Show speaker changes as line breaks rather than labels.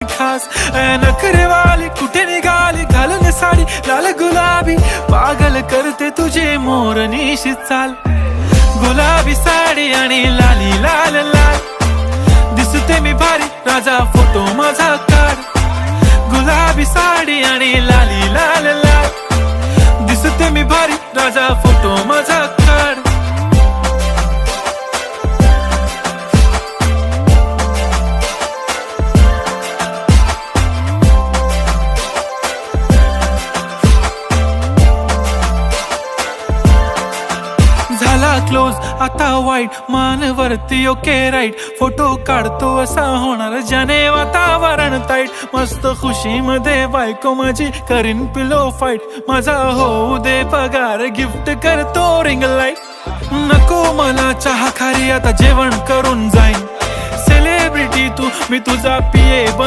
खास नखरेवाली कुठे निघाली घालून साडी लाल गुलाबी पागल करते तुझे मोरनीशी चाल गुलाबी साडी आणि लाली लाल लाल दिसते मी भारी राजा फोटो माझा काढ गुलाबी साडी आणि लाली लाल लाल दिसते मी भारी राजा फोटो माझा काढ झाला क्लोज आता वाईट मानवरती ओके राईट फोटो काढतो असा होणार ज्याने वातावरण ताईट मस्त खुशी मध्ये बायको माझी करीन पिलो फाईट माझा होऊ दे पगार गिफ्ट करतो रिंग लाईट नको मला चहा खारी आता जेवण करून जाईन सेलिब्रिटी तू मी तुझा पिये